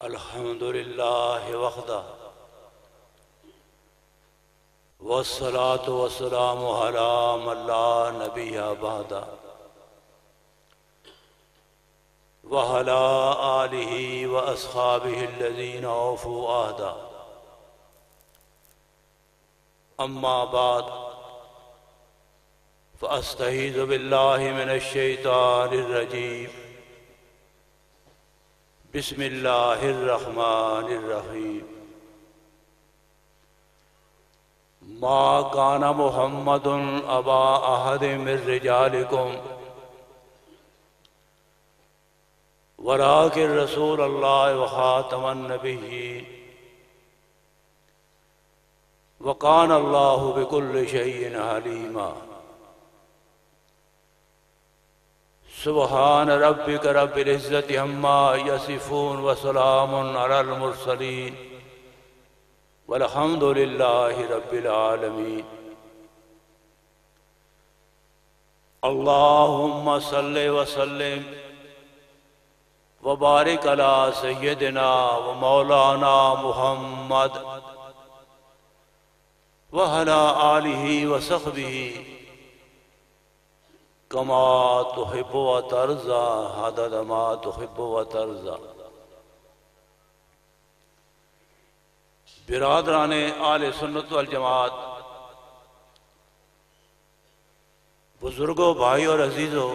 अल्हम्दुलिल्लाहि वहदा वस्सलातु वस्सलामु अला मन ला नबिय्य बअदा व अला आलिहि व अस्हाबिहि अल्लज़ीना औफू अहदा। अम्मा बाद फ़अस्तईज़ु बिल्लाहि मिनश शैतानिर रजीम। बिस्मिल्लाहिर रहमानिर रहीम। मा काना मुहम्मदुन अबा अहदिम मिर रिजालिकुम वलाकिन रसूलल्लाह व खातमन नबिय्यीन व कान अल्लाहु बिकुल्लि शैइन अलीमा। सुब्हान रब्बिक रब्बिल इज़्ज़ति अम्मा यसिफून व सलामुन अलल मुरसलीन वल्हम्दुलिल्लाहि रब्बिल आलमीन। अल्लाहुम्मा सल्लि व सल्लिम व बारिक अला सय्यदिना व मौलाना मुहम्मद व अला आलिहि व सहबिहि कमा तुहिब्बु व तर्ज़ा हदद मा तुहिब्बु व तर्ज़ा। बिरादराने आले सुन्नत वल जमात, बुजुर्गों, भाई और अजीजों,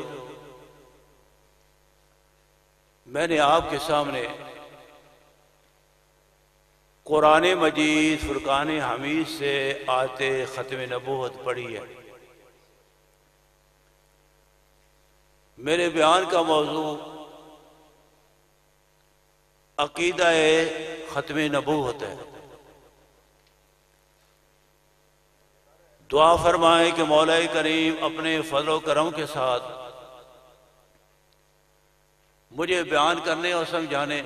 मैंने आपके सामने कुरान मजीद फुरकान हमीद से आते ख़त्म नबूवत पढ़ी है। मेरे बयान का मौजू अकीदा ख़त्म नबूवत है। दुआ फरमाएं कि मौला करीम अपने फज़ल व करम के साथ मुझे बयान करने और समझाने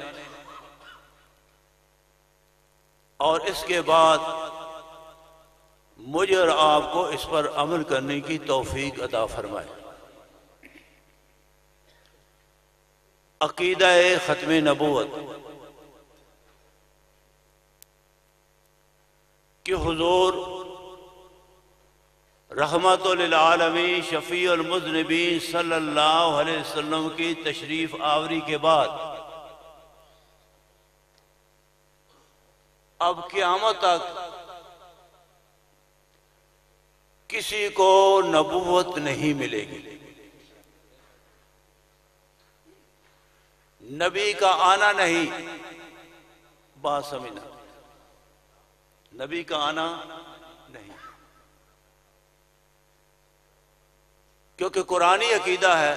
और इसके बाद मुझे और आपको इस पर अमल करने की तौफीक अता फरमाए। अकीदा ख़त्म नबूवत कि हुजूर रहमतुल लिल आलमीन शफ़ीउल मुज़निबीन सल्लल्लाहु अलैहि वसल्लम की तशरीफ आवरी के बाद अब क़यामत तक किसी को नबूवत नहीं मिलेगी। नबी का आना नहीं, बात समझना, नबी का आना नहीं, क्योंकि कुरानी अकीदा है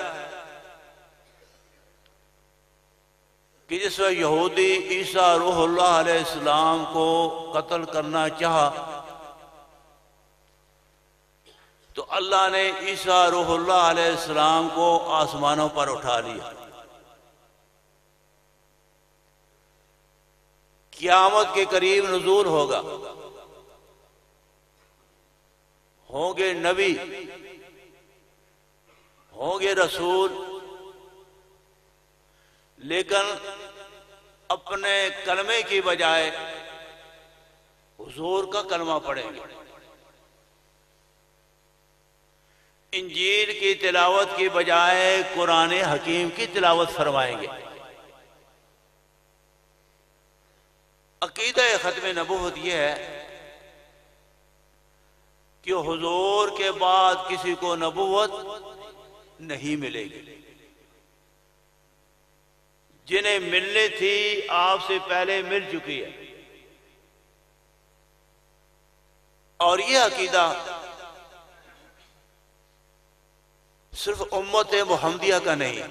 कि जिस वक्त यहूदी ईसा रूहुल्लाह अलैहिस्सलाम को कत्ल करना चाहा तो अल्लाह ने ईसा रूहुल्लाह अलैहिस्सलाम को आसमानों पर उठा लिया। क़यामत के करीब नुज़ूल होगा, होंगे नबी, होंगे रसूल, लेकिन अपने कलमे की बजाय हुजूर का कलमा पढ़ेंगे। इंजील की तिलावत की बजाय कुरान हकीम की तिलावत फरमाएंगे। अकीदा ख़त्म नबूवत यह है कि हुजूर के बाद किसी को नबूवत नहीं मिलेगी। जिन्हें मिलनी थी आपसे पहले मिल चुकी है। और यह अकीदा सिर्फ उम्मत मुहम्मदिया का नहीं,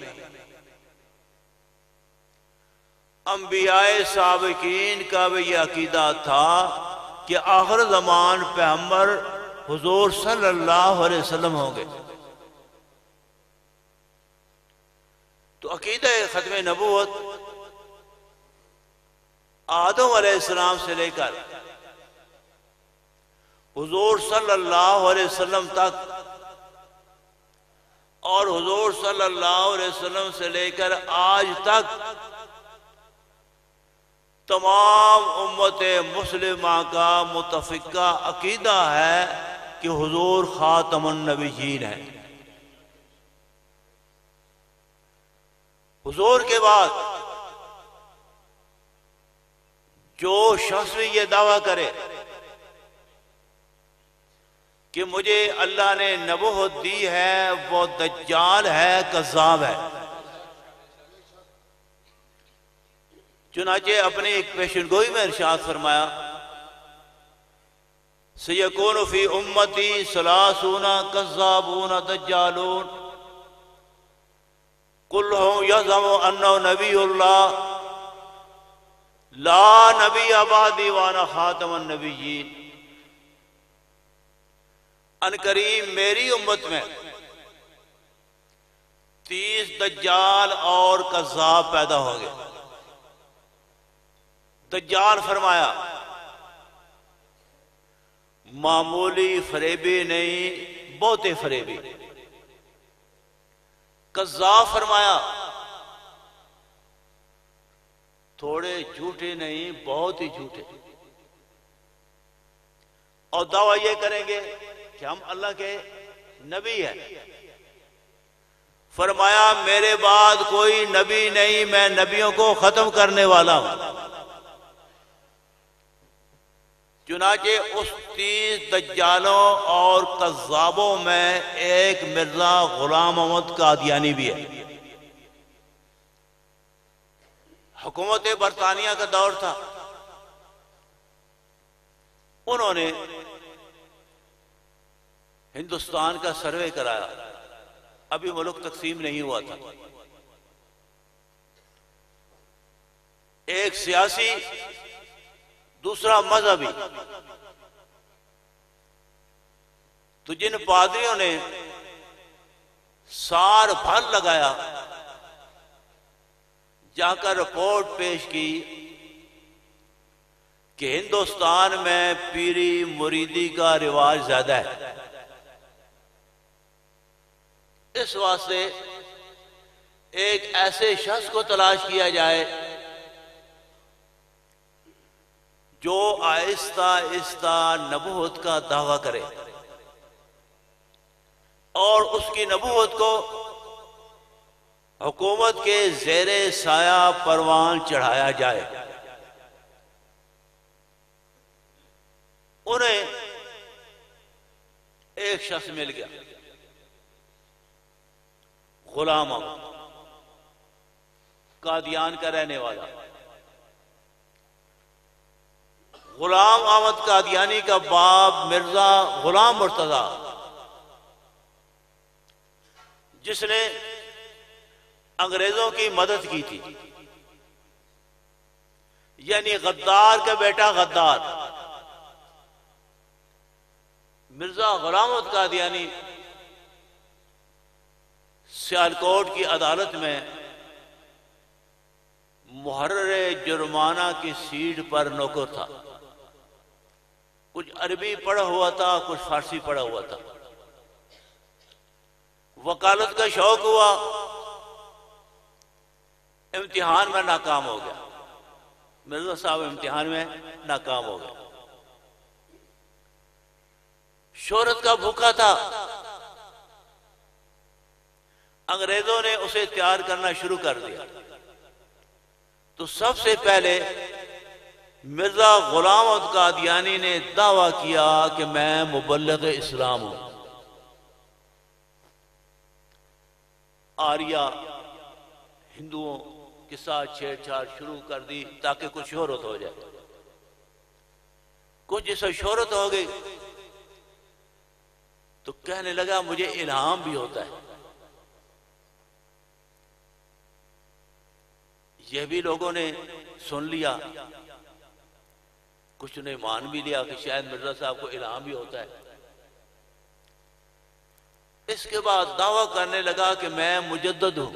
अंबियाए साबिकीन का भी यह अकीदा था कि आखिर ज़मान पैगंबर हुजूर सल्लल्लाहु अलैहि वसल्लम होंगे। तो अकीदा ख़त्म नबूवत आदम अलैहिस्सलाम से लेकर हुजूर सल्लल्लाहु अलैहि वसल्लम तक और हुजूर सल्लल्लाहु अलैहि वसल्लम से लेकर आज तक तमाम उम्मत मुस्लिमा का मुतफिका अकीदा है कि हुजूर खातमुन नबीयीन है। हुजूर के बाद जो शख्स भी ये दावा करे कि मुझे अल्लाह ने नबूवत दी है, वो दज्जाल है, कज़्ज़ाब है। चुनाचे अपने एक पेशनगोई में इरशाद फरमाया, सयकूनु फी उम्मती सलासूना कज़्ज़ाबूना दज्जालून कुल्लुहुम यज़अमु अन्नहु नबियुल्लाह ला नबी अबादी वाना खातमुन नबिय्यीन। अनकरीब मेरी उम्मत में 30 दज्जाल और कज़्ज़ाब पैदा होंगे। दज्जाल फरमाया मामूली फरेबी नहीं, बहुते फरेबी। कज़्ज़ाब फरमाया थोड़े झूठे नहीं, बहुत ही झूठे। और दावा ये करेंगे कि हम अल्लाह के नबी हैं। फरमाया मेरे बाद कोई नबी नहीं, मैं नबियों को खत्म करने वाला हूं। चुनाचे उस 30 दज्जालों और कज़्ज़ाबों में एक मिर्जा गुलाम अहमद कादियानी भी है। हुकूमत बरतानिया का दौर था, उन्होंने हिंदुस्तान का सर्वे कराया, अभी मुल्क तकसीम नहीं हुआ था। एक सियासी, दूसरा मजहबी। तो जिन पादरियों ने सार भर लगाया, जाकर रिपोर्ट पेश की कि हिंदुस्तान में पीरी मुरीदी का रिवाज ज्यादा है, इस वास्ते एक ऐसे शख्स को तलाश किया जाए जो आहिस्ता आहिस्ता नबूवत का दावा करे और उसकी नबूवत को हुकूमत के ज़ेरे साया परवान चढ़ाया जाए। उन्हें एक शख्स मिल गया, गुलाम अहमद, कादियान का रहने वाला। गुलाम अहमद कादियानी का बाप मिर्जा गुलाम मुर्तजा, जिसने अंग्रेजों की मदद की थी, यानी गद्दार का बेटा गद्दार। मिर्जा गुलाम अहमद कादियानी सियालकोट की अदालत में मुहर्रर जुर्माना की सीट पर नौकर था। कुछ अरबी पढ़ा हुआ था, कुछ फारसी पढ़ा हुआ था। वकालत का शौक हुआ, इम्तिहान में नाकाम हो गया। मिर्जा साहब इम्तिहान में नाकाम हो गए। शोहरत का भूखा था, अंग्रेजों ने उसे तैयार करना शुरू कर दिया। तो सबसे पहले मिर्जा गुलाम अहमद कादियानी ने दावा किया कि मैं मुबल्लिग इस्लाम हूं। आर्या हिंदुओं के साथ छेड़छाड़ शुरू कर दी ताकि कुछ शोहरत हो जाए। कुछ जैसा शोहरत हो गई तो कहने लगा मुझे इल्हाम भी होता है। यह भी लोगों ने सुन लिया, कुछ ने मान भी लिया कि शायद मिर्जा साहब को इल्हाम भी होता है। इसके बाद दावा करने लगा कि मैं मुजद्दद हूं।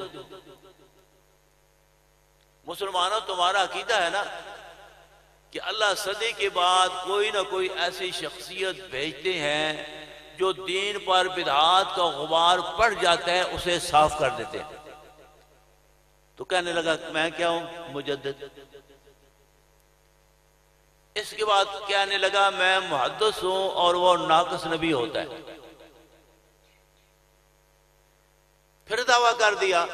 मुसलमानों, तुम्हारा अकीदा है ना कि अल्लाह सदी के बाद कोई ना कोई ऐसी शख्सियत भेजते हैं जो दीन पर बिदआत का गुबार पड़ जाता है, उसे साफ कर देते हैं। तो कहने लगा मैं क्या हूं? मुजद्दिद। इसके बाद कहने लगा मैं मुहद्दिस हूं और वो नाक़िस नबी होता है। फिर दावा कर दिया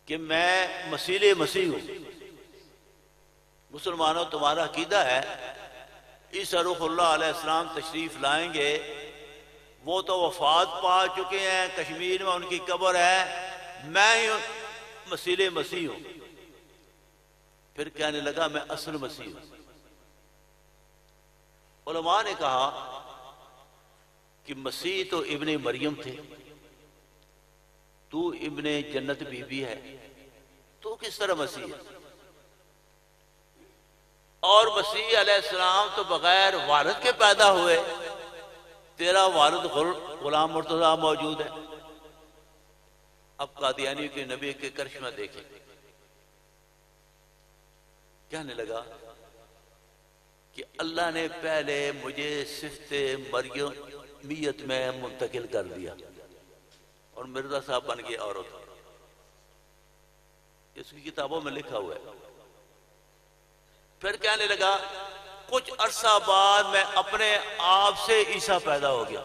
कि मैं मसीह हूं। मुसलमानों, तुम्हारा अकीदा है ईसा रूहुल्लाह अलैहिस्सलाम तशरीफ लाएंगे, वो तो वफात पा चुके हैं, कश्मीर में उनकी कब्र है, मैं ही मसीह हूं। फिर कहने लगा मैं असल मसीह हूं। उलमा ने कहा कि मसीह तो इब्ने मरियम थे, तू इब्ने जन्नत बीबी है, तू किस तरह मसीह है? और मसीह अलैहिस्सलाम तो बगैर वालिद के पैदा हुए, तेरा वालिद गुलाम मुर्तजा मौजूद है। अब कादियानी के नबी के करिश्मा देखे। कहने लगा कि अल्लाह ने पहले मुझे सिफ्ते मरियमियत में मुंतकिल कर दिया और मिर्जा साहब बन गए औरत। इसकी किताबों में लिखा हुआ है। फिर कहने लगा कुछ अरसा बाद मैं अपने आप से ईसा पैदा हो गया।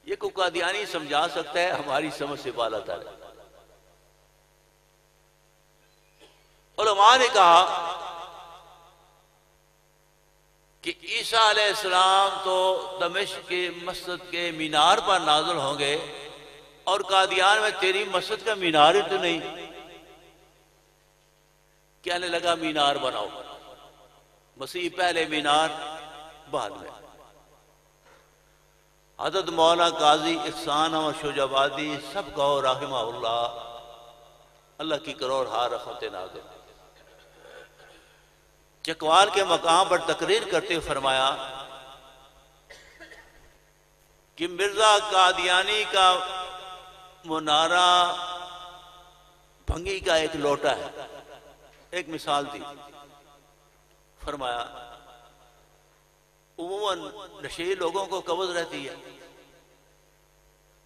ये को कादियानी समझा सकता है, हमारी समझ से बाला तर है। उलमा ने कहा कि ईसा अलैहिस्सलाम तो दमिश्क के मस्जिद के मीनार पर नाज़िल होंगे और कादियान में तेरी मस्जिद का मीनार ही तो नहीं। कहने लगा मीनार बनाओ। मसीह पहले, मीनार बाद में। हज़रत मौला काजी इहसान और शुजाबादी सब कहो राहिमहुल्लाह, अल्लाह की करोड़ हार रहमत नाज़िल। चकवाल के मकाम पर तकरीर करते हुए फरमाया कि मिर्जा कादियानी का मुनारा भंगी का एक लोटा है। एक मिसाल दी, फरमाया उम्मन नशे लोगों को कब्ज़ रहती है,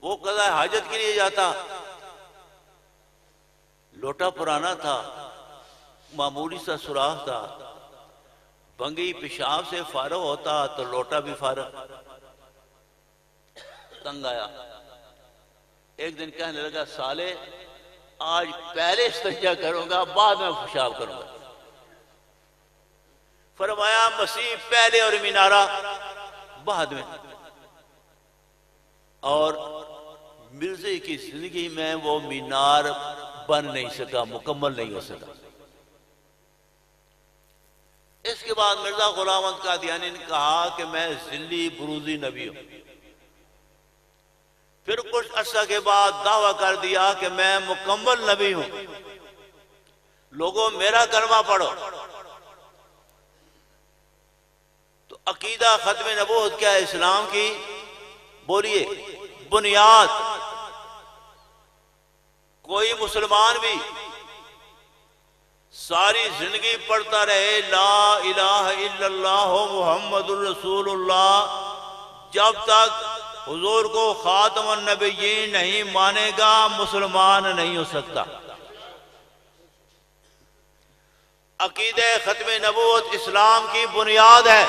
वो कज़ा हाजत के लिए जाता, लोटा पुराना था, मामूली सा सुराख था, भंगी पेशाब से फारग होता तो लोटा भी फारग। तंग आया, एक दिन कहने लगा साले आज पहले इस्तिंजा करूंगा, बाद में पेशाब करूंगा। फरमाया मसीह पहले और मीनारा बाद में। और मिर्जे की जिंदगी में वो मीनार बन नहीं सका, मुकम्मल नहीं हो सका। इसके बाद मिर्जा गुलाम अहमद कादियानी ने कहा कि मैं जिल्ली बुरूजी नबी हूं। फिर कुछ अर्सा के बाद दावा कर दिया कि मैं मुकम्मल नबी हूं, लोगों मेरा कलमा पढ़ो। तो अकीदा खत्म नबूवत क्या है इस्लाम की? बोलिए, बुनियाद। कोई मुसलमान भी सारी जिंदगी पढ़ता रहे ला इलाहा इल्लल्लाह मुहम्मदुर रसूलुल्लाह, जब तक हुजूर को खातमुन नबिय्यीन नहीं मानेगा मुसलमान नहीं हो सकता। अकीदे खत्म नबूवत इस्लाम की बुनियाद है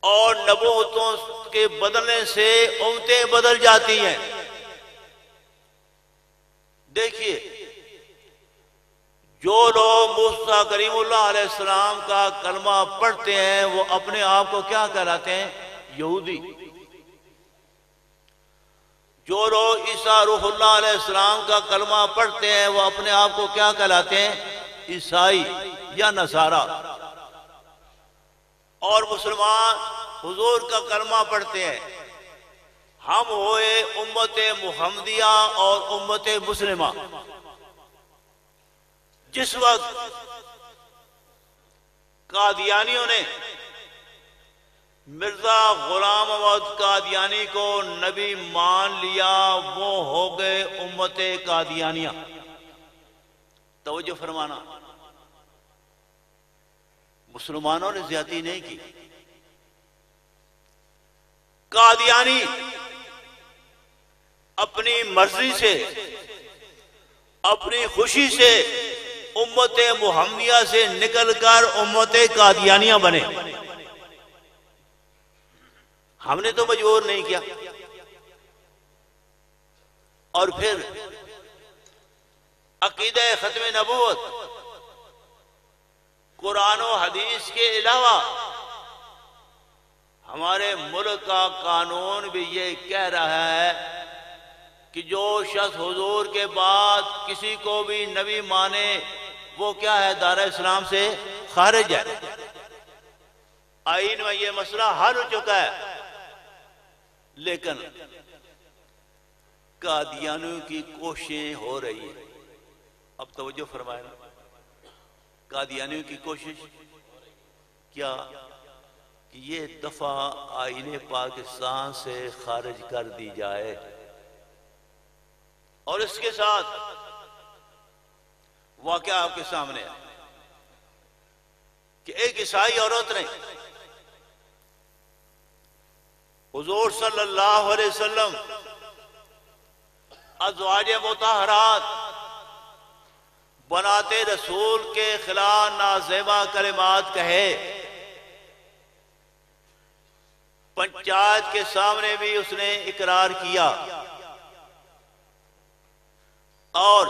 और नबूवतों के बदलने से उम्मतें बदल जाती हैं। देखिए, जो लोग मूसा करीमुल्लाह अलैहिस्सलाम का कलमा पढ़ते हैं वो अपने आप को क्या कहलाते हैं? यहूदी। जो लोग ईसा रूहुल्लाह अलैहिस्सलाम का कलमा पढ़ते हैं वो अपने आप को क्या कहलाते हैं? ईसाई या नसारा। और मुसलमान हुजूर का कलमा पढ़ते हैं। हम होए उम्मते मुहम्मदिया और उम्मते मुस्लिमा। जिस वक्त कादियानियों ने मिर्जा गुलाम अहमद कादियानी को नबी मान लिया, वो हो गए उम्मते कादियानिया। तवज्जो फरमाना, मुसलमानों ने ज्यादती नहीं की। कादियानी अपनी मर्जी से, अपनी खुशी से उम्मत मुहम्मदिया से निकलकर उम्मत कादियानिया बने। हमने तो मजबूर नहीं किया। और फिर अकीदा खत्म नबूवत, कुरान और हदीस के अलावा हमारे मुल्क का कानून भी ये कह रहा है कि जो शख्स हुजूर के बाद किसी को भी नबी माने वो क्या है, दारा इस्लाम से खारिज है। आईन में ये मसला हल हो चुका है। लेकिन कादियानियों की कोशिशें हो रही है। अब तवज्जो फरमाए ना, कादियानियों की कोशिश क्या कि ये दफा आईने पाकिस्तान से खारिज कर दी जाए। और इसके साथ वाकया आपके सामने है कि एक ईसाई औरत ने हुजूर सल्लल्लाहु अलैहि वसल्लम अज़वाजे मुतहरात बनाते रसूल के खिलाफ नाज़ेबा कलिमात कहे। पंचायत के सामने भी उसने इकरार किया और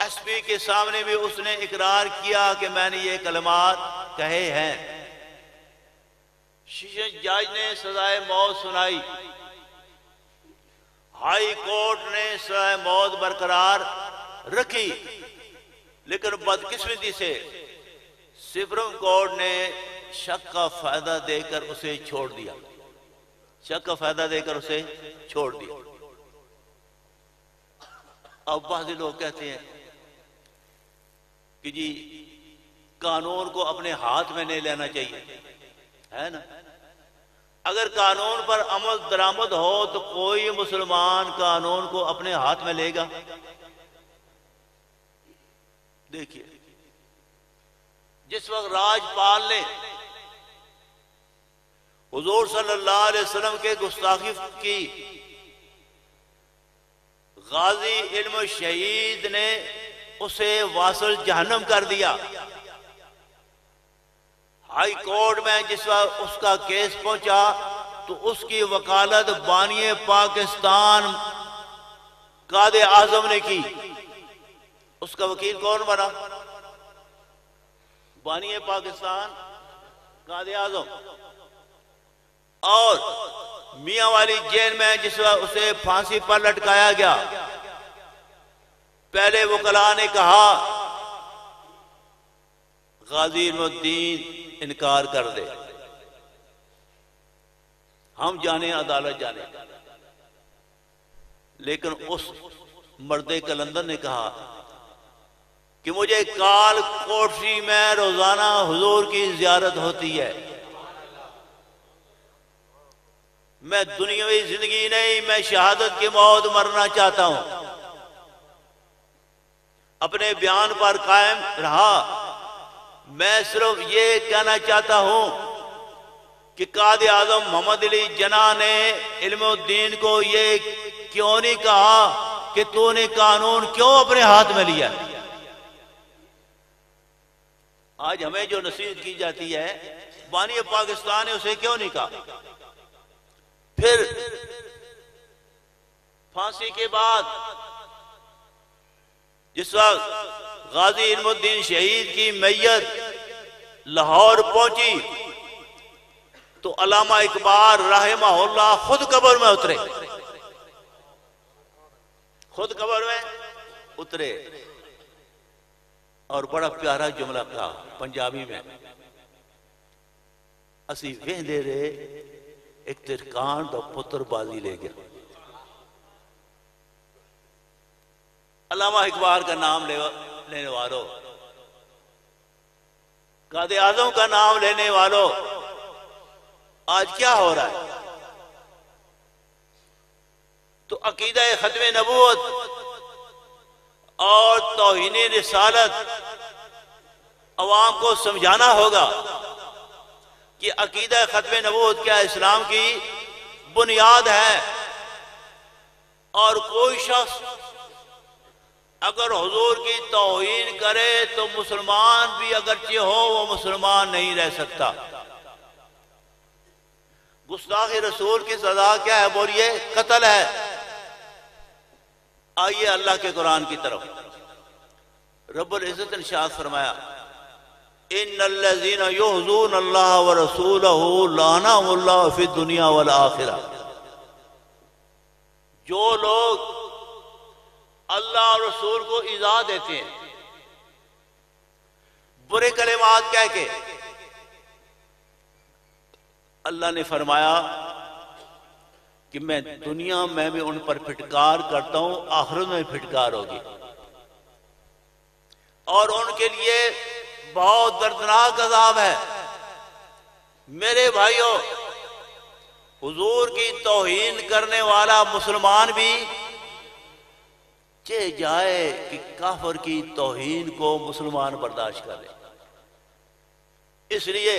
एसपी के सामने भी उसने इकरार किया कि मैंने ये कलमात कहे हैं। सेशन जज ने सजाए मौत सुनाई। हाई कोर्ट ने सजाए मौत बरकरार रखी, लेकिन बदकिस्मती से सुप्रीम कोर्ट ने शक का फायदा देकर उसे छोड़ दिया। शक का फायदा देकर उसे छोड़ दिया। अब बहुत लोग कहते हैं कि जी कानून को अपने हाथ में नहीं लेना चाहिए, है ना। अगर कानून पर अमल दरामद हो तो कोई मुसलमान कानून को अपने हाथ में लेगा? देखिए, जिस वक्त राजपाल ने हुजूर सल्लल्लाहु अलैहि वसल्लम के गुस्ताखी की, गाजी इल्म शहीद ने उसे वासल जहन्नम कर दिया। हाई कोर्ट में जिस वक्त उसका केस पहुंचा तो उसकी वकालत बानिए पाकिस्तान कादे आजम ने की। उसका वकील कौन बना? बानिए पाकिस्तान कादे आजम। और मियां वाली जेल में जिस वक्त उसे फांसी पर लटकाया गया, पहले वकला ने कहा गाजी इल्मुद्दीन इनकार कर दे, हम जाने अदालत जाने। लेकिन उस मर्दे कलंदर ने कहा कि मुझे काल कोठरी में रोजाना हुजूर की जियारत होती है, मैं दुनियावी जिंदगी नहीं, मैं शहादत की मौत मरना चाहता हूं। अपने बयान पर कायम रहा। मैं सिर्फ ये कहना चाहता हूं कि कादे आजम मोहम्मद अली जना ने इल्मुद्दीन को ये क्यों नहीं कहा कि तूने कानून क्यों अपने हाथ में लिया। आज हमें जो नसीहत की जाती है, बानी पाकिस्तान ने उसे क्यों नहीं कहा। फिर फांसी के बाद जिस वक्त गाजी इल्मुद्दीन शहीद की मैयत लाहौर पहुंची तो अल्लामा इकबाल रहमहुल्लाह खुद कब्र में उतरे, खुद कब्र में उतरे और बड़ा प्यारा जुमला कहा पंजाबी में, असी वेंदे रहे एक तिरकान दा पुत्र बाजी ले गया। अल्लामा इकबाल का नाम लेने वालों, कादे आजम का नाम लेने वालों, आज क्या हो रहा है? तो अकीदा खत्म नबूवत और तौहीन रिसालत अवाम को समझाना होगा कि अकीदा खत्म नबूवत क्या इस्लाम की बुनियाद है। और कोई शख्स अगर हुजूर की तौहीन करे तो मुसलमान भी अगरचे हो वो मुसलमान नहीं रह सकता। गुस्ताखी रसूल की सजा क्या है? बोलिए, कत्ल है। आइए अल्लाह के कुरान की तरफ। रब्बुल इज्जत ने इरशाद फरमाया, इन्नल्लज़ीना युज़ून अल्लाह व रसूलहु लअनहुमुल्लाहु फिद दुनिया वल आखिरह। जो लोग अल्लाह और रसूल को इज़ा देते हैं बुरे कलिमात कह के, अल्लाह ने फरमाया कि मैं दुनिया में भी उन पर फिटकार करता हूं, आखिरत में फिटकार होगी और उनके लिए बहुत दर्दनाक अजाब है। मेरे भाइयों, हुजूर की तौहीन करने वाला मुसलमान भी चाहे जाए कि काफिर की तौहीन को मुसलमान बर्दाश्त कर ले। इसलिए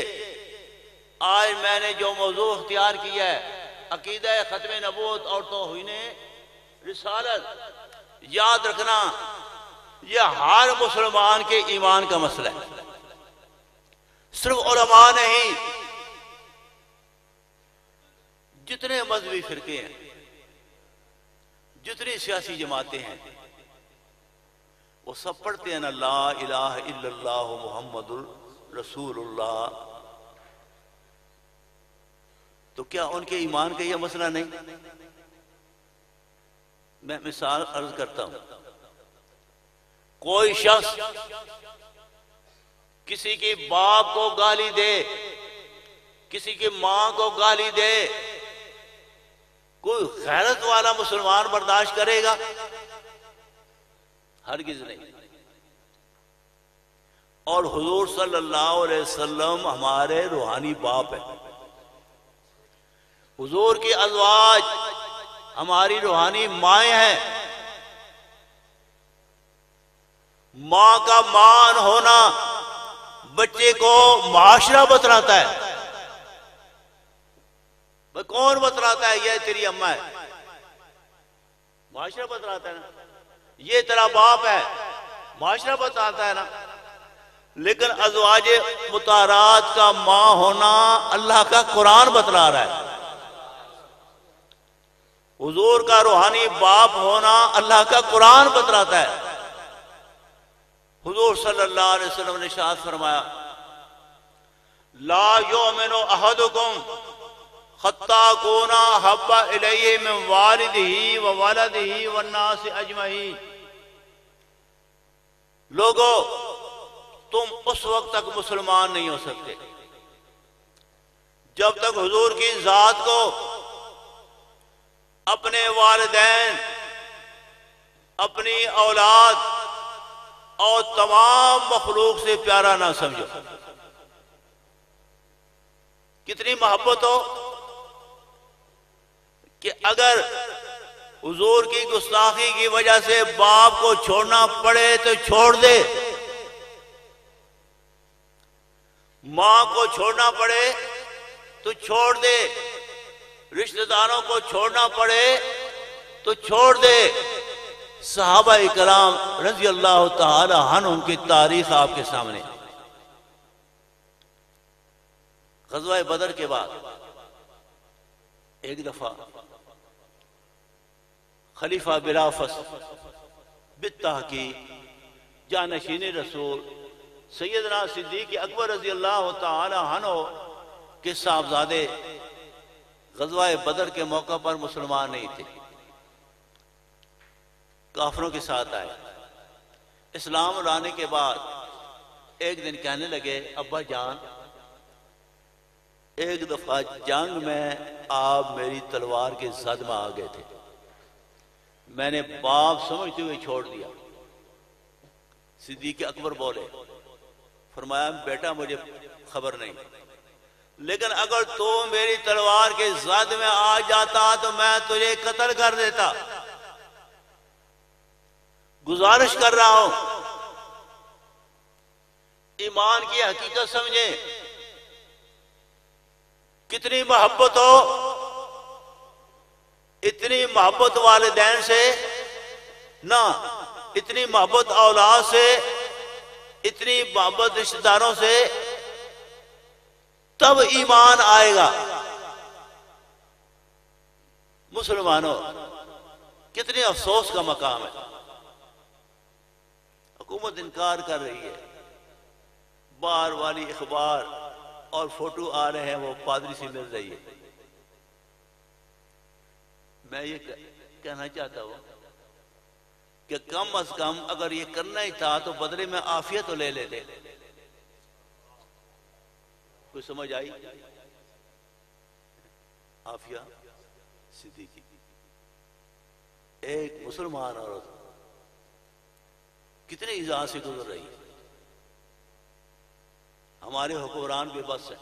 आज मैंने जो मौजू इख्तियार किया है, अकीदा खत्म नबूवत और तौहीन रिसालत, याद रखना यह हर मुसलमान के ईमान का मसला है। सिर्फ उलमा नहीं, जितने मजहबी फिरके हैं, जितनी सियासी जमातें हैं, वो सब पढ़ते हैं ना ला इलाहा इल्लल्लाह मुहम्मदुर रसूलुल्लाह। तो क्या उनके ईमान का यह मसला नहीं? मैं मिसाल अर्ज करता हूं। कोई शख्स किसी के बाप को गाली दे, किसी की मां को गाली दे, कोई गैरत वाला मुसलमान बर्दाश्त करेगा? हरगिज नहीं। और हुजूर सल्लल्लाहु अलैहि वसल्लम हमारे रूहानी बाप है। हुजूर की अज़वाज हमारी रूहानी माएँ हैं। मां का मान होना बच्चे को माशरा बतलाता है। भाई कौन बतलाता है? ये तेरी अम्मा है, माशरा बतलाता है ना। ये तेरा बाप है, माशरा बताता है ना। लेकिन अज़वाजे मुतारात का मां होना अल्लाह का कुरान बतला रहा है। हुजूर का रूहानी बाप होना अल्लाह का कुरान बतलाता है। हुजूर सल्लल्लाहु अलैहि वसल्लम ने इरशाद फरमाया, ला युमिनु अहदुकुम हत्ता कुना हब्बा इलैहि मिन वालिदिही व वलदिही वन नास अजमईन। लोगों, तुम उस वक्त तक मुसलमान नहीं हो सकते जब तक हुजूर की जात को अपने वालिदैन, अपनी औलाद और तमाम मखलूक से प्यारा ना समझो। कितनी मोहब्बत हो कि अगर हुजूर की गुस्ताखी की वजह से बाप को छोड़ना पड़े तो छोड़ दे, मां को छोड़ना पड़े तो छोड़ दे, रिश्तेदारों को छोड़ना पड़े तो छोड़ दे। सहाबा इकराम रजी अल्लाह तआला अन्हुम की तारीख आपके सामने। ग़ज़वा बदर के बाद एक दफा खलीफा बिलाफस बित्तहक़ीक़ जानशीन रसूल सैयदना सिद्दीक़ अकबर रजी अल्लाह तआला अन्हु के साहबजादे ग़ज़वा बदर के मौका पर मुसलमान नहीं थे, काफिरों के साथ आए। इस्लाम लाने के बाद एक दिन कहने लगे, अब्बा जान, एक दफा जंग में आप मेरी तलवार के जद में आ गए थे, मैंने बाप समझते हुए छोड़ दिया। सिद्दीक़ अकबर बोले, फरमाया बेटा मुझे खबर नहीं, लेकिन अगर तू मेरी तलवार के जद में आ जाता तो मैं तुझे कत्ल कर देता। गुजारिश कर रहा हूं, ईमान की हकीकत समझे। कितनी मोहब्बत हो, इतनी मोहब्बत वालिदैन से ना इतनी मोहब्बत औलाद से, इतनी मोहब्बत रिश्तेदारों से, तब ईमान आएगा। मुसलमानों, कितने अफसोस का मकाम है। हुकूमत इनकार कर रही है, बार वाली अखबार और फोटो आ रहे हैं, वो पादरी से मिल रही है। मैं ये कहना चाहता हूं कि कम अज कम अगर ये करना ही था तो बदले में आफियत तो ले लेते। कोई समझ आई? आफिया सिद्दीकी एक मुसलमान औरत कितने इज़ा से गुजर रही है। हमारे हुक्मरान बेबस है,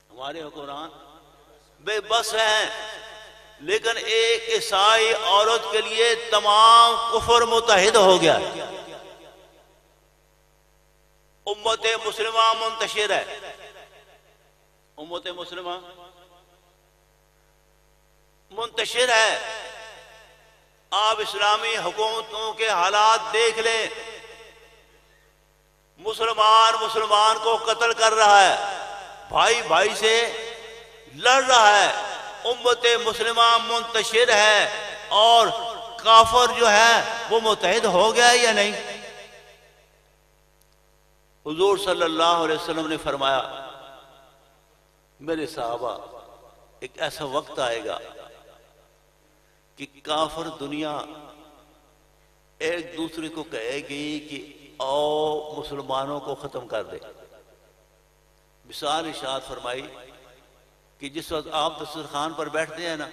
हमारे हुक्मरान बेबस हैं। लेकिन एक ईसाई औरत के लिए तमाम कुफर मुतहिद हो गया। उम्मत मुस्लिमा मुंतशिर है, उम्मत मुस्लिमा मुंतशिर है। आप इस्लामी हुकूमतों के हालात देख लें, मुसलमान मुसलमान को कत्ल कर रहा है, भाई भाई से लड़ रहा है। उम्मत मुस्लिमा मुंतशिर है और काफर जो है वो मुतहिद हो गया या नहीं? हुजूर सल्लल्लाहु अलैहि वसल्लम ने फरमाया, मेरे सहाबा, एक ऐसा वक्त आएगा कि काफर दुनिया एक दूसरे को कहेगी कि आओ मुसलमानों को खत्म कर दे। मिसाल इरशाद फरमाई कि जिस वक्त आप दस्तरखान पर बैठते हैं ना,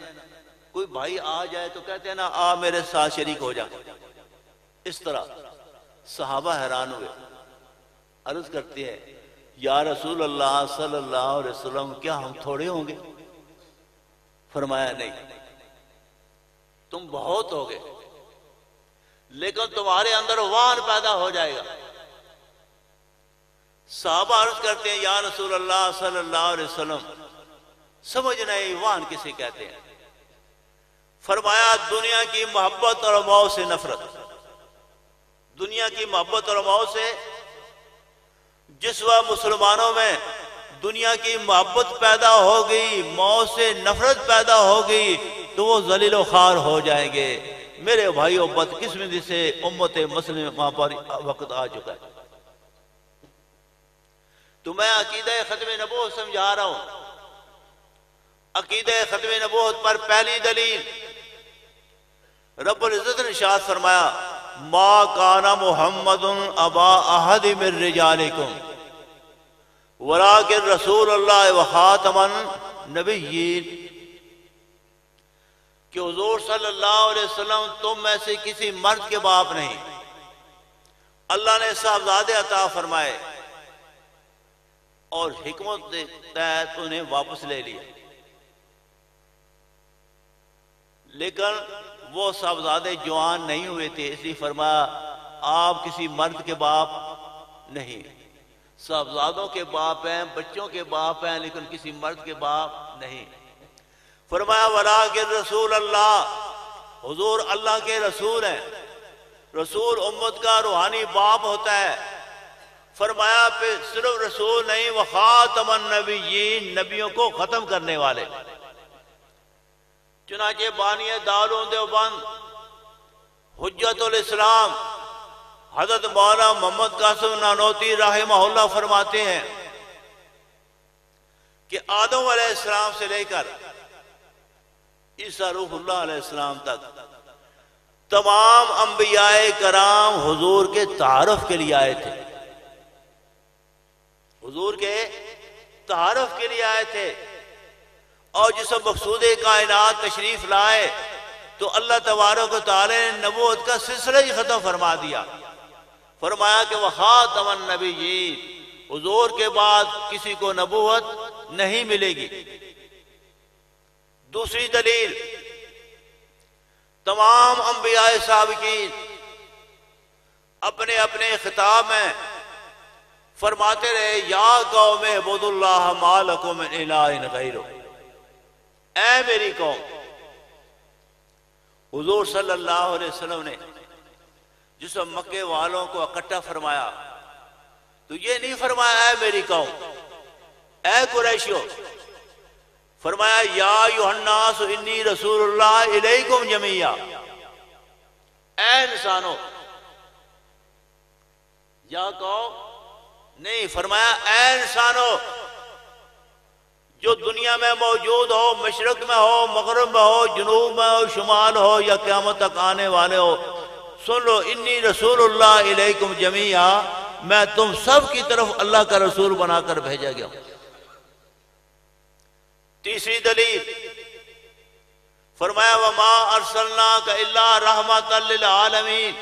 कोई भाई आ जाए तो कहते हैं ना, आ मेरे साथ शरीक हो जा। इस तरह सहाबा हैरान हुए, अर्ज करते हैं, या रसूल अल्लाह सल्लल्लाहु अलैहि वसल्लम, क्या हम थोड़े होंगे? फरमाया, नहीं, तुम बहुत हो गए, लेकिन तुम्हारे अंदर वान पैदा हो जाएगा। सहाबा अर्ज करते हैं, या रसूल अल्लाह सल्लल्लाहु अलैहि वसल्लम, समझ नहीं वान किसे कहते हैं? फरमाया, दुनिया की मोहब्बत और मौत से नफरत। दुनिया की मोहब्बत और मौत से। जिस वक्त मुसलमानों में दुनिया की मोहब्बत पैदा हो गई, मौत से नफरत पैदा हो गई, तो वो जलीलो खार हो जाएंगे। मेरे भाइयों, बदकिस्मती से उम्मत मुस्लिमा पर वक्त आ चुका है। तो मैं अकीदा खत्म नबूवत समझा रहा हूं। अकीदा खत्म नबूवत पर पहली दलील, रब्बुल इज्जत ने इरशाद फरमाया, मा काना मुहम्मदुन अबा अहद मिन रिजालिकुम वलाकिन रसूलुल्लाह व खातमन नबिय्यीन, कि हुजूर सल्लल्लाहु अलैहि वसल्लम तुम में से किसी मर्द के बाप नहीं। अल्लाह ने साहबजादे अता फरमाए और हिकमत के तहत उन्हें वापस ले लिया, लेकिन वो साहबजादे जवान नहीं हुए थे, इसलिए फरमाया आप किसी मर्द के बाप नहीं। साहबजादों के बाप हैं, बच्चों के बाप हैं, लेकिन किसी मर्द के बाप नहीं। फरमाया वलाकिन रसूल अल्लाह, हुजूर अल्लाह के रसूल हैं। रसूल उम्मत का रूहानी बाप होता है। फरमाया फिर सिर्फ रसूल नहीं, व खातमन नबिय्यीन, नबियों को खत्म करने वाले। चुनाचे बानिए दारुल देवबंद हुज्जतुल इस्लाम हजरत मौलाना मोहम्मद कासिम नानोती रहमहुल्लाह फरमाते हैं कि आदम अलैहिस्सलाम से लेकर ईसा रूहुल्लाह अलैहिस्सलाम तक तमाम अंबियाए कराम हुजूर के तारुफ के लिए आए थे, हुजूर के तारुफ के लिए आए थे। और जिस मकसूद कायनात तशरीफ लाए तो अल्लाह तबारक व तआला ने नबूवत का सिलसिला ही खत्म फरमा दिया। फरमाया कि वह खातमन नबिय्यीन, हुजूर के बाद किसी को नबूवत नहीं मिलेगी। दूसरी दलील, तमाम अंबियाए साबिकीन अपने अपने खिताब में फरमाते रहे, या कौम इब्दुल्लाह मा लकुम मिन इलाहिन गैरुहु, ऐ मेरी कौम। हुजूर सल्लल्लाहु अलैहि वसल्लम ने जिस मक्के वालों को इकट्ठा फरमाया तो ये नहीं फरमाया है मेरी कौम, ऐ कुरैशियो, फरमाया या युहन्नास इन्नी रसूलुल्लाह इलैकुम जमीया, ऐ इंसानो, या कौम नहीं, फरमाया ऐ इंसानो जो दुनिया में मौजूद हो, मशरक में हो, मगरब में हो, जुनूब में हो, शुमाल हो या क़यामत तक आने वाले हो, सुन लो, इन्नी रसूलुल्लाह इलैकुम जमीया, मैं तुम सब की तरफ अल्लाह का रसूल बनाकर भेजा गया हूं। तीसरी दलील फरमाया वमा अरसलनाका इल्ला रहमतल लिल आलमीन,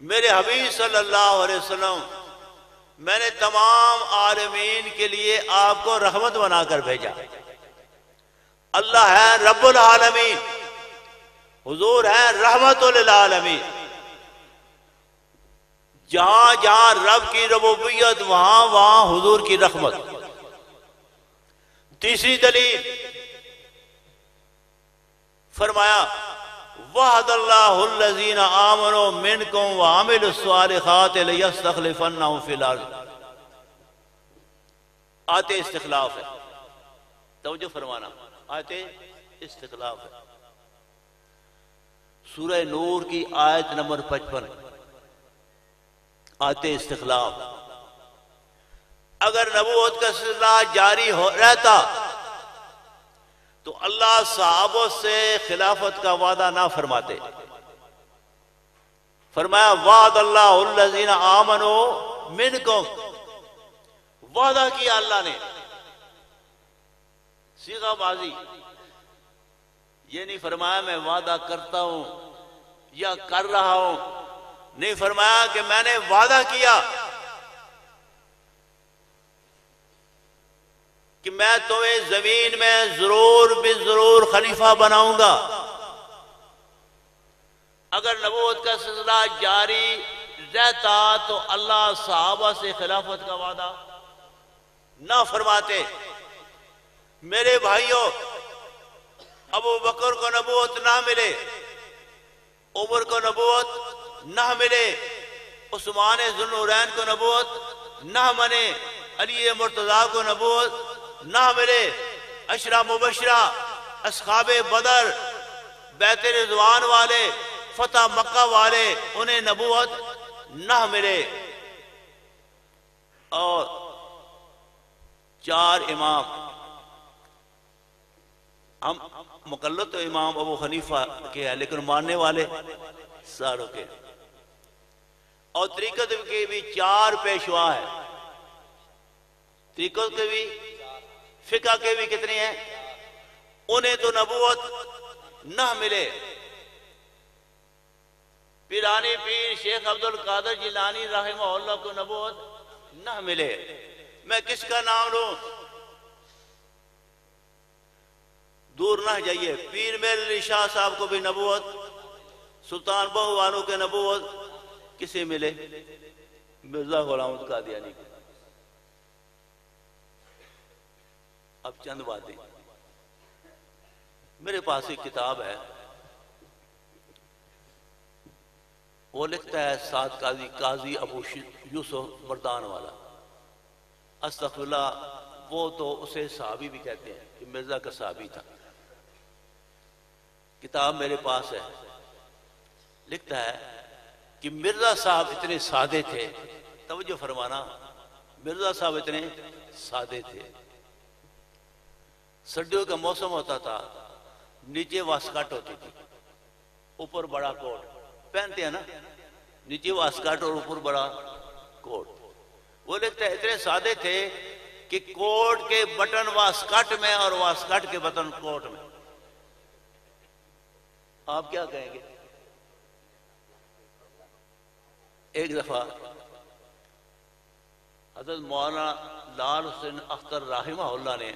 मेरे हबीब सल्लल्लाहु अलैहि वसल्लम मैंने तमाम आलमीन के लिए आपको रहमत बनाकर भेजा। अल्लाह है रब्बुल आलमीन, हुजूर है रहमतुल लिल आलमीन। जहां जहां रब की रबूबियत वहां वहां हुजूर की रहमत। तीसरी दलील फरमाया वहदल्लाहुल्लज़ीना आमनू मिनकुम व अमिलुस्सालिहात लयस्तखलिफन्नहुम फिल अर्ज़। आते इस्तिखलाफ है, तवज्जो फरमाना, आते इस्तिखलाफ है। सूरह नूर की आयत नंबर 55, आते इस्तिखलाफ। अगर नबूवत का सिलसिला जारी हो रहता तो अल्लाह सहाबों से खिलाफत का वादा ना फरमाते। फरमाया वादल्लाहुल्लज़ीना आमनू मिनकुम, वादा किया अल्लाह ने, सीगा बाजी, ये नहीं फरमाया मैं वादा करता हूं या कर रहा हूं, नहीं फरमाया कि मैंने वादा किया कि मैं तुम्हें जमीन में जरूर जरूर खलीफा बनाऊंगा। अगर नबूवत का सिलसिला जारी रहता तो अल्लाह सहाबा से खिलाफत का वादा ना फरमाते। मेरे भाइयों, अबू बकर को नबूवत ना मिले, उमर को नबूवत ना मिले, उस्मान ज़ुन्नूरैन को नबूवत ना मने, अली मुर्तज़ा को नबूवत ना मिले, अशरा मुबशरा, अस्हाबे बदर, बैत रिज़वान वाले, फतह मक्का वाले, उन्हें नबूवत ना मिले। और चार इमाम, हम मुकल्लद तो इमाम अबू हनीफा के हैं लेकिन मानने वाले सारों के। और तरीकत के भी चार पेशवा है, तरीकत के भी, फिका के भी कितने हैं, उन्हें तो नबूवत ना मिले। पीरानी पीर शेख अब्दुल कादिर जिलानी रहमहुल्लाह को नबूवत ना मिले। मैं किसका नाम लूं, दूर ना जाइए, पीर मेरे अली शाह साहब को भी नबूवत, सुल्तान बहुवानू के नबूवत किसे मिले, मिर्जा गुलाम कादियानी को। अब चंद बातें, मेरे पास एक किताब है, वो लिखता है साद काजी अबू यूसुफ मर्दान वाला, अस्तगफिरुल्लाह, वो तो उसे सहाबी भी कहते हैं कि मिर्जा का सहाबी था। किताब मेरे पास है, लिखता है कि मिर्जा साहब इतने सादे थे, तवज्जो फरमाना, मिर्जा साहब इतने सादे थे। सर्दियों का मौसम होता था, नीचे वास्कट होती थी, ऊपर बड़ा कोट पहनते हैं ना, नीचे वास्कट और ऊपर बड़ा कोट। वो लिखते इतने सादे थे कि कोट के बटन वास्कट में और वास्कट के बटन कोट में। आप क्या कहेंगे? एक दफा हजरत मौलाना लाल हुसैन अख्तर राहिमहुल्लाह ने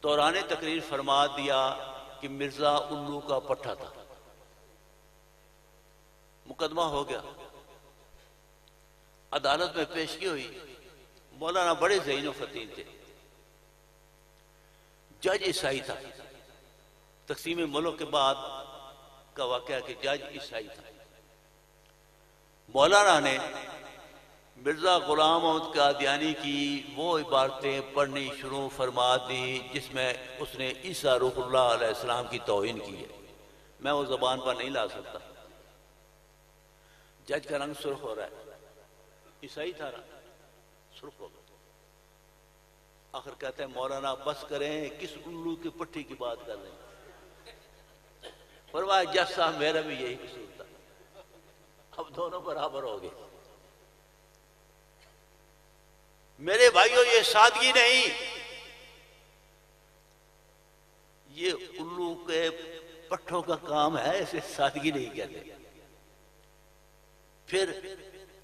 दौरान तकरीर फरमा दिया कि मिर्जा उल्लू का पट्टा था। मुकदमा हो गया, अदालत में पेशगी हुई। मौलाना बड़े ज़हीन फतीन थे, जज ईसाई था। तकसीम मुल्क के बाद का वाक़या कि जज ईसाई था। मौलाना ने मिर्ज़ा ग़ुलाम अहमद कादियानी की वो इबारतें पढ़नी शुरू फरमा दी जिसमें उसने ईसा रूहुल्लाह अलैहिस्सलाम की तौहीन की है। मैं वो ज़बान पर नहीं ला सकता। जज का रंग सुर्ख हो रहा है, ईसाई था ना, सुर्ख हो गया। आखिर कहते हैं मौलाना बस करें, किस उल्लू की पट्टी की बात कर रहे हैं। फरमाया जज साहब मेरा भी यही कसूर था। अब दोनों बराबर हो गए। मेरे भाइयों ये सादगी नहीं, ये उल्लू के पट्टों का काम है, इसे सादगी नहीं कहते। फिर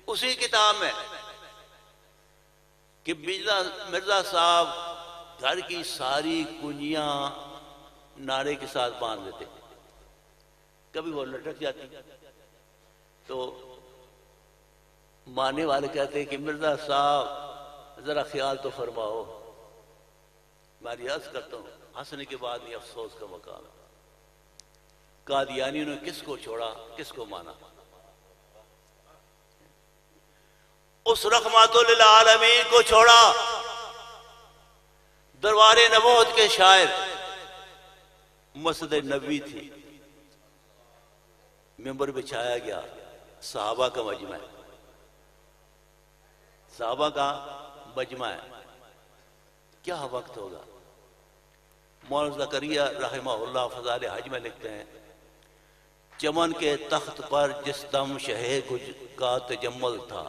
उसी किताब में कि मिर्जा साहब घर की सारी कुंजियां नारे के साथ बांध लेते, कभी वो लटक जाती तो मानने वाले कहते कि मिर्जा साहब जरा ख्याल तो फरमाओ। मैं रियाज करता हूं, हंसने के बाद ये अफसोस का मकाम है। कादियानियों ने किसको छोड़ा, किसको माना? उस रहमतुल आलमीन को छोड़ा। दरबारे नबूवत के शायर, मस्जिद नबी थी, मिंबर बिछाया गया, सहाबा का मजमा है, सहाबा का मजमा है। क्या वक्त होगा? मौलाना ज़करिया रहमहुल्लाह फ़ज़ाइल हज में लिखते हैं, चमन के तख्त पर जिस दम शहे गुज का तजम्मुल था,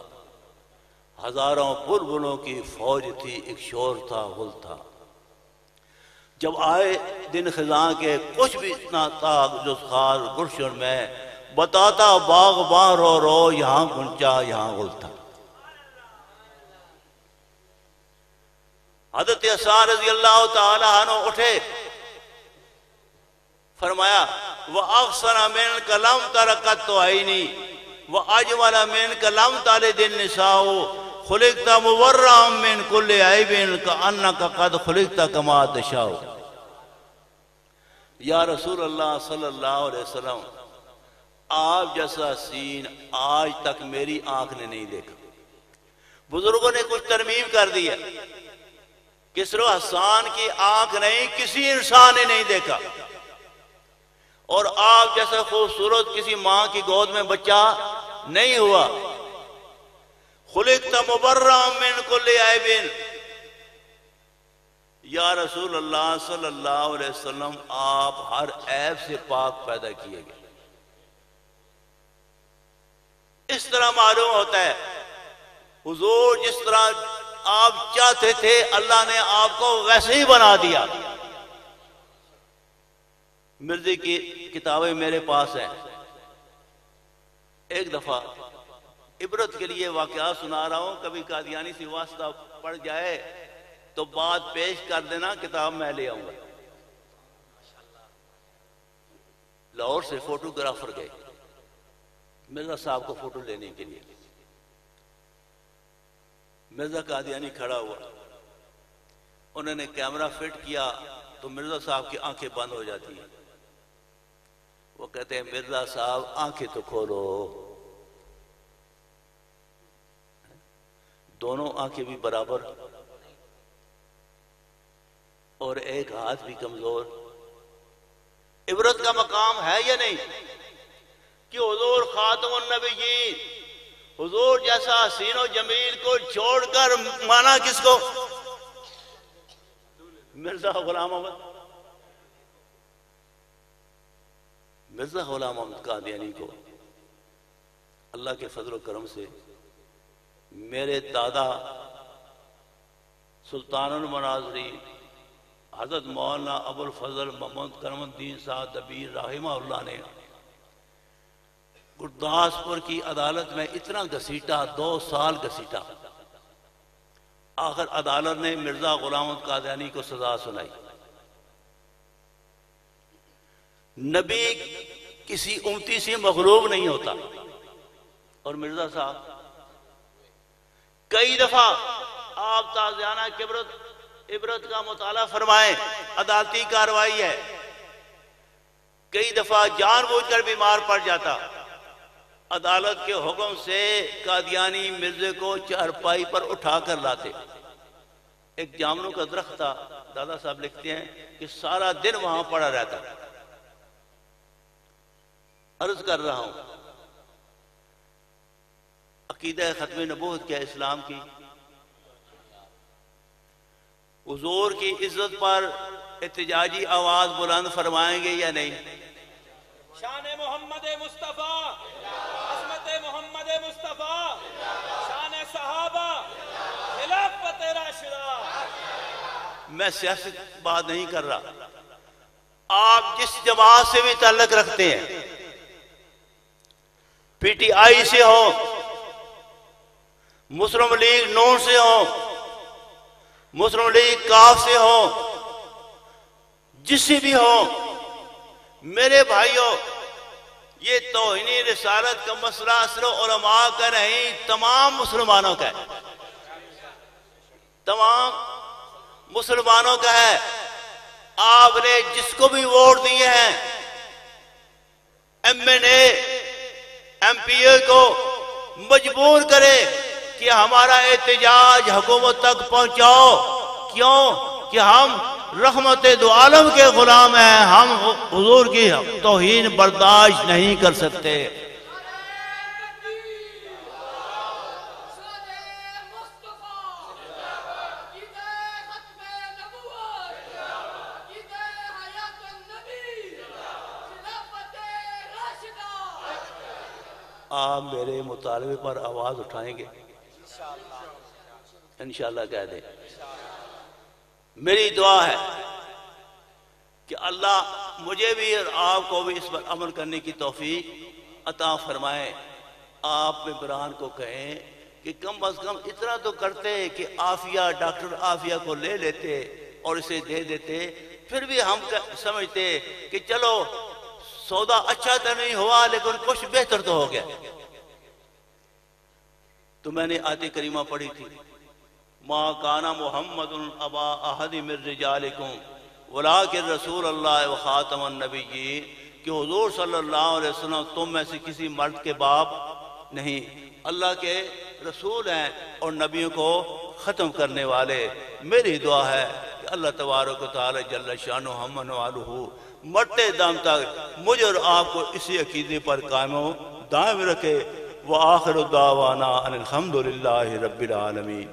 हजारों बुलबुलों की फौज थी, एक शोर था, गुल था। जब आए दिन खिज़ां के कुछ भी ना था जो खार गुलशन में, बताता बाग़बान रो रो यहाँ गुंजा यहाँ गुल था। हज़रत हसन रज़ी अल्लाह तआला अन्हु उठे, फरमाया वह अक्सर मिन कलम तरकत तो आईनी व अजमल मिन कलम ताले दिन निसाओ खुलिकता मुवर्रम मिन कुल्ले ऐबिन का अन्नका कद खुलिकता कमा तशाओ। या रसूल अल्लाह सल्लल्लाहु अलैहि वसल्लम, आप जैसा सीन आज तक मेरी आंख ने नहीं देखा। बुजुर्गों ने कुछ तरमीम कर दी है, किसरो हसान की आंख नहीं किसी इंसान ने नहीं देखा, और आप जैसा खूबसूरत किसी मां की गोद में बच्चा नहीं हुआ। खुलिकता मुबर्रम मिन कुल्ली ऐबिन, या रसूल अल्लाह सल्लल्लाहु अलैहि वसल्लम, आप हर ऐब से पाक पैदा किए गए। इस तरह मालूम होता है हुजूर जिस तरह आप चाहते थे अल्लाह ने आपको वैसे ही बना दिया। मिर्जे की किताबें मेरे पास है। एक दफा इबरत के लिए वाकया सुना रहा हूं, कभी कादियानी से वास्ता पड़ जाए तो बात पेश कर देना, किताब मैं ले आऊंगा। लाहौर से फोटोग्राफर गए मिर्जा साहब को फोटो लेने के लिए। मिर्जा कादियानी खड़ा हुआ, उन्होंने कैमरा फिट किया तो मिर्जा साहब की आंखें बंद हो जाती हैं। वो कहते हैं मिर्जा साहब आंखें तो खोलो। दोनों आंखें भी बराबर और एक हाथ भी कमजोर। इबरत का मकाम है या नहीं कि हुजूर खातमुन नबिय्यीन, हुजूर जैसा हसीनो जमील को छोड़कर माना किसको? मिर्जा गुलाम अहमद। मिर्जा गुलाम अहमद कादियानी को अल्लाह के फजल करम से मेरे दादा सुल्तानुल मनाज़री हजरत मौलाना अबुल फजल मोहम्मद करमुद्दीन साहब दबीर रहमहुल्लाह ने गुरदासपुर की अदालत में इतना घसीटा, 2 साल घसीटा। आखिर अदालत ने मिर्जा गुलाम अहमद कादियानी को सजा सुनाई। नबी किसी उम्मती से मगलूब नहीं होता। और मिर्जा साहब कई दफा आप ताज़ियाना इबरत का मुताला फरमाएं, अदालती कार्रवाई है। कई दफा जानबूझकर बीमार पड़ जाता, अदालत के हुक्म से कादियानी मिर्जे को चारपाई पर उठा कर लाते। एक जामनों का दरख्त था, दादा साहब लिखते हैं कि सारा दिन वहां पड़ा रहता। अर्ज कर रहा हूं, अकीदा खत्म नबूवत क्या इस्लाम की, हुजूर की इज्जत पर एहतजाजी आवाज बुलंद फरमाएंगे या नहीं? शान मोहम्मद मुस्तफा, अज़मत मोहम्मद मुस्तफा, शान सहाबा, खिलाफत राशिदा। मैं सियासत बात नहीं कर रहा। आप जिस जमात से भी ताल्लुक रखते हैं, पीटीआई से हो, मुस्लिम लीग नून से हो, मुस्लिम लीग काफ से हो, जिससे भी हो, मेरे भाइयों, ये तौहीन रिसालत का मसला सिर्फ उलमा का नहीं, तमाम मुसलमानों का है, तमाम मुसलमानों का है। आपने जिसको भी वोट दिए हैं, एमएनए एमपीए को मजबूर करे कि हमारा एहतजाज हुकूमत तक पहुंचाओ। क्यों? कि हम रहमत दो आलम के गुलाम हैं, हम हुजूर की तौहीन बर्दाश्त नहीं कर सकते। आप मेरे मुतालबे पर आवाज उठाएंगे इंशाअल्लाह, कह दे। मेरी दुआ है कि अल्लाह मुझे भी और आपको भी इस पर अमल करने की तौफीक अता फरमाए। आप मेंबरान को कहें कि कम अज कम इतना तो करते कि आफिया, डॉक्टर आफिया को ले लेते और इसे दे देते, फिर भी हम समझते कि चलो सौदा अच्छा तो नहीं हुआ लेकिन कुछ बेहतर तो हो गया। तो मैंने आयत करीमा पढ़ी थी, मा काना मुहम्मदुन अबा अहद मिर रिजालिकुम वलाकिन रसूल अल्लाह व खातमुन नबिय्यीन, कि हुजूर सल्लल्लाहु अलैहि वसल्लम तुम में से किसी मर्द के बाप नहीं, अल्लाह के रसूल हैं और नबियों को ख़त्म करने वाले। मेरी दुआ है कि अल्लाह तबारक व तआला जल्ल शानु हमन वालुहु मरते दम तक मुझे और आपको इसी अकीदे पर कायम दायम रखे। व आखिर दावाना अनिल हम्दुलिल्लाहि रब्बिल आलमीन।